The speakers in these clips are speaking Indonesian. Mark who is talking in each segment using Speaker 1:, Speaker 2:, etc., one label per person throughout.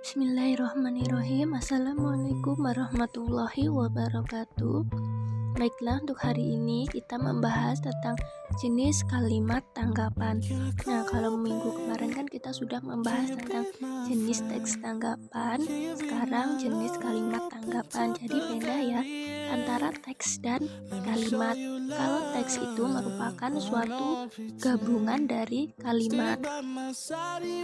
Speaker 1: Bismillahirrahmanirrahim. Assalamualaikum warahmatullahi wabarakatuh. Baiklah, untuk hari ini kita membahas tentang jenis kalimat tanggapan. Nah, kalau minggu kemarin kan kita sudah membahas tentang jenis teks tanggapan. Sekarang jenis kalimat tanggapan. Jadi beda ya antara teks dan kalimat. Kalau teks itu merupakan suatu gabungan dari kalimat.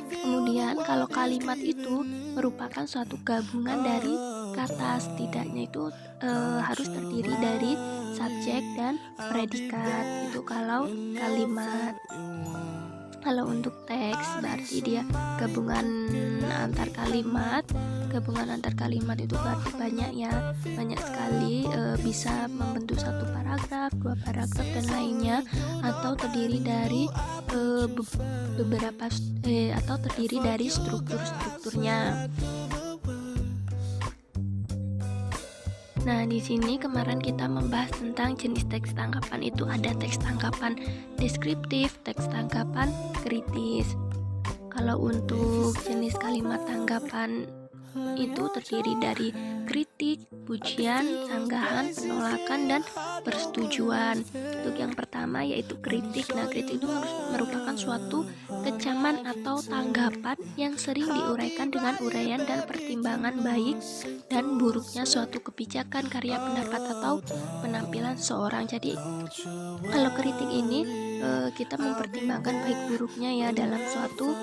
Speaker 1: Kemudian kalau kalimat itu merupakan suatu gabungan dari kata, setidaknya itu harus terdiri dari subjek dan predikat. Itu kalau kalimat. Kalau untuk teks berarti dia gabungan antar kalimat. Gabungan antar kalimat itu berarti banyak sekali, bisa membentuk satu paragraf, dua paragraf dan lainnya, atau terdiri dari atau terdiri dari strukturnya. Nah, di sini kemarin kita membahas tentang jenis teks tanggapan. Itu ada teks tanggapan deskriptif, teks tanggapan kritis. Kalau untuk jenis kalimat tanggapan itu terdiri dari kritik, pujian, sanggahan, penolakan, dan persetujuan. Untuk yang pertama yaitu kritik. Nah, kritik itu merupakan suatu kecaman atau tanggapan yang sering diuraikan dengan uraian dan pertimbangan baik dan buruknya suatu kebijakan, karya, pendapat, atau penampilan seseorang. Jadi kalau kritik ini kita mempertimbangkan baik buruknya ya dalam suatu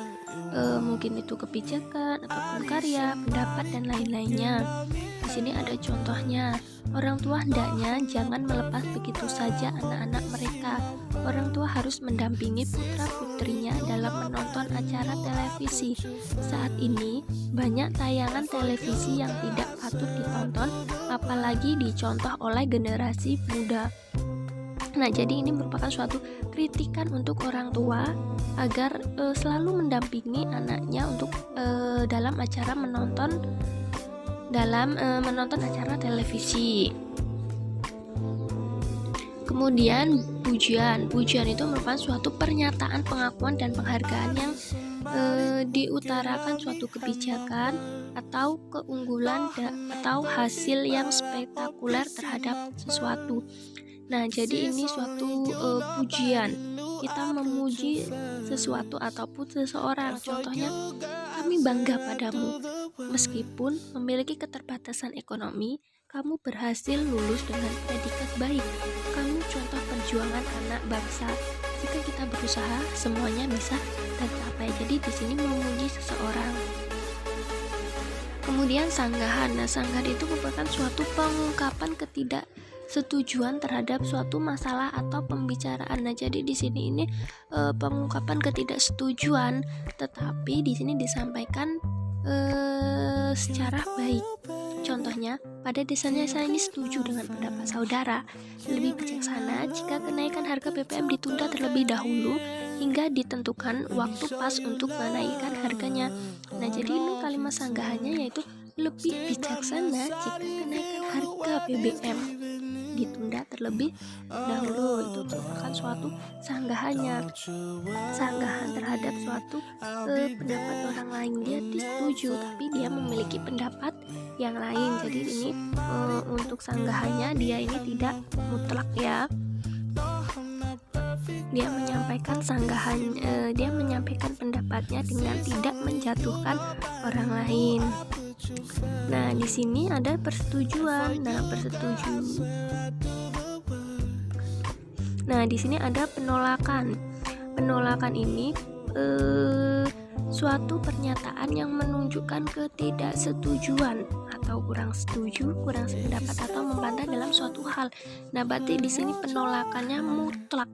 Speaker 1: mungkin itu kebijakan ataupun karya, pendapat, dan lain-lainnya. Di sini ada contohnya. Orang tua hendaknya jangan melepas begitu saja anak-anak mereka. Orang tua harus mendampingi putra-putrinya dalam menonton acara televisi. Saat ini banyak tayangan televisi yang tidak patut ditonton, apalagi dicontoh oleh generasi muda. Nah, jadi ini merupakan suatu kritikan untuk orang tua agar selalu mendampingi anaknya untuk dalam menonton acara televisi. Kemudian pujian itu merupakan suatu pernyataan pengakuan dan penghargaan yang diutarakan suatu kebijakan atau keunggulan atau hasil yang spektakuler terhadap sesuatu. Nah, jadi ini suatu pujian. Kita memuji sesuatu ataupun seseorang. Contohnya, kami bangga padamu. Meskipun memiliki keterbatasan ekonomi, kamu berhasil lulus dengan predikat baik. Kamu contoh perjuangan anak bangsa. Jika kita berusaha, semuanya bisa tercapai. Jadi di sini memuji seseorang. Kemudian sanggahan. Nah, sanggahan itu merupakan suatu pengungkapan ketidaksetujuan terhadap suatu masalah atau pembicaraan. Nah, jadi di sini ini pengungkapan ketidaksetujuan, tetapi di sini disampaikan secara baik. Contohnya, pada desanya saya ini setuju dengan pendapat saudara. Lebih bijaksana jika kenaikan harga BBM ditunda terlebih dahulu hingga ditentukan waktu pas untuk menaikkan harganya. Nah, jadi ini kalimat sanggahannya yaitu lebih bijaksana jika kenaikan harga BBM ditunda terlebih dahulu. Itu merupakan suatu sanggahannya, sanggahan terhadap suatu pendapat orang lain. Dia disetujui tapi dia memiliki pendapat yang lain. Jadi ini untuk sanggahannya dia ini tidak mutlak ya. Dia menyampaikan pendapatnya dengan tidak menjatuhkan orang lain. Nah, di sini ada persetujuan. Nah, di sini ada penolakan. Penolakan ini suatu pernyataan yang menunjukkan ketidaksetujuan atau kurang setuju, kurang sependapat atau membantah dalam suatu hal. Nah, berarti di sini penolakannya mutlak.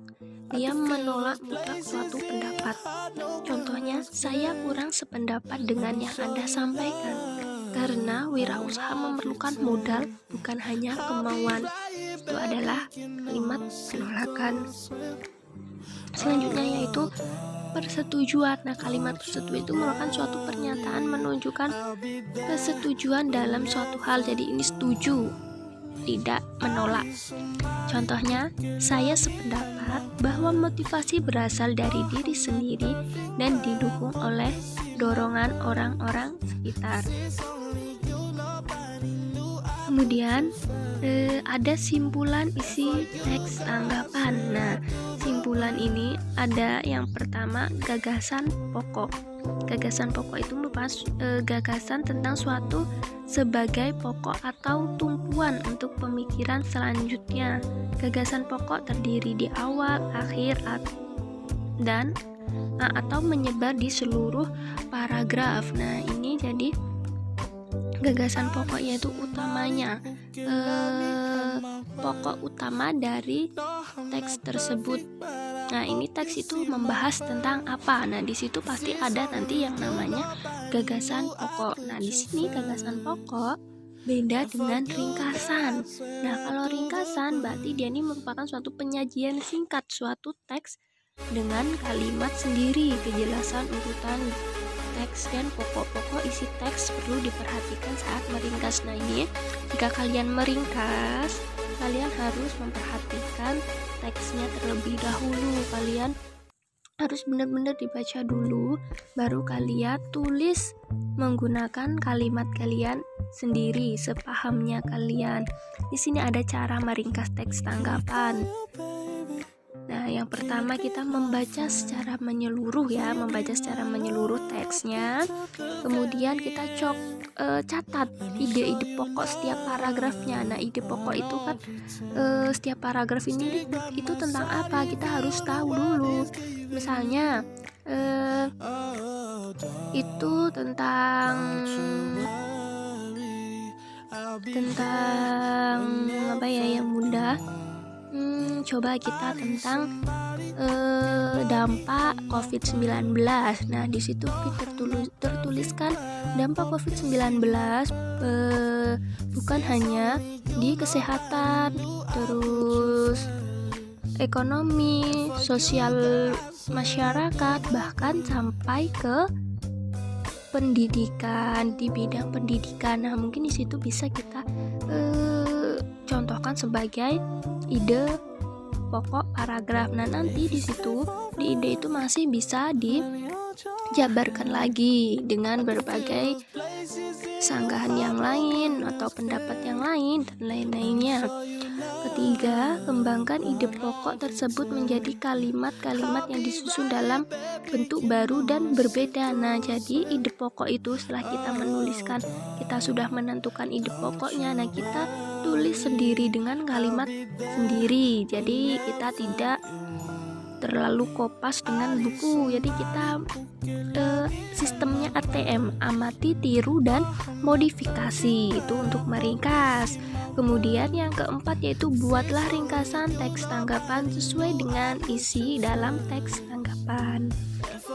Speaker 1: Dia menolak mutlak suatu pendapat. Contohnya, saya kurang sependapat dengan yang Anda sampaikan. Karena wirausaha memerlukan modal, bukan hanya kemauan. Itu adalah kalimat penolakan. Selanjutnya yaitu persetujuan. Nah, kalimat persetujuan itu merupakan suatu pernyataan menunjukkan kesetujuan dalam suatu hal. Jadi ini setuju, tidak menolak. Contohnya, saya sependapat bahwa motivasi berasal dari diri sendiri dan didukung oleh dorongan orang-orang sekitar. Kemudian ada simpulan isi teks tanggapan. Nah, simpulan ini ada yang pertama gagasan pokok. Gagasan pokok itu merupakan gagasan tentang suatu sebagai pokok atau tumpuan untuk pemikiran selanjutnya. Gagasan pokok terdiri di awal, akhir, dan atau menyebar di seluruh paragraf. Nah, ini jadi gagasan pokok, yaitu utamanya pokok utama dari teks tersebut. Nah, ini teks itu membahas tentang apa? Nah, di situ pasti ada nanti yang namanya gagasan pokok. Nah, di sini gagasan pokok beda dengan ringkasan. Nah, kalau ringkasan berarti dia ini merupakan suatu penyajian singkat suatu teks dengan kalimat sendiri, kejelasan urutan teks dan pokok-pokok isi teks perlu diperhatikan saat meringkas. Nah, ini jika kalian meringkas, kalian harus memperhatikan teksnya terlebih dahulu. Kalian harus benar-benar dibaca dulu, baru kalian tulis menggunakan kalimat kalian sendiri sepahamnya kalian. Di sini ada cara meringkas teks tanggapan. Nah, yang pertama kita membaca secara menyeluruh ya, membaca secara menyeluruh teksnya. Kemudian kita catat ide-ide pokok setiap paragrafnya. Nah, ide pokok itu kan setiap paragraf ini itu tentang apa? Kita harus tahu dulu. Misalnya itu tentang apa ya yang mudah. Coba kita tentang dampak COVID-19. Nah, di situ kita tertuliskan dampak COVID-19 bukan hanya di kesehatan, terus ekonomi, sosial masyarakat, bahkan sampai ke pendidikan, di bidang pendidikan. Nah, mungkin di situ bisa kita contohkan sebagai ide pokok paragraf. Nah, nanti di situ di ide itu masih bisa dijabarkan lagi dengan berbagai sanggahan yang lain atau pendapat yang lain dan lain-lainnya. Ketiga, kembangkan ide pokok tersebut menjadi kalimat-kalimat yang disusun dalam bentuk baru dan berbeda. Nah, jadi ide pokok itu setelah kita menuliskan, kita sudah menentukan ide pokoknya. Nah, kita tulis sendiri dengan kalimat sendiri. Jadi kita tidak terlalu kopas dengan buku. Jadi kita sistemnya ATM, amati, tiru, dan modifikasi, itu untuk meringkas. Kemudian yang keempat yaitu buatlah ringkasan teks tanggapan sesuai dengan isi dalam teks tanggapan.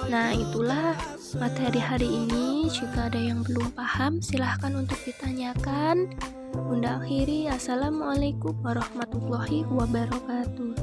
Speaker 1: Nah, itulah materi hari ini. Jika ada yang belum paham, silahkan untuk ditanyakan. Bunda akhiri, assalamualaikum warahmatullahi wabarakatuh.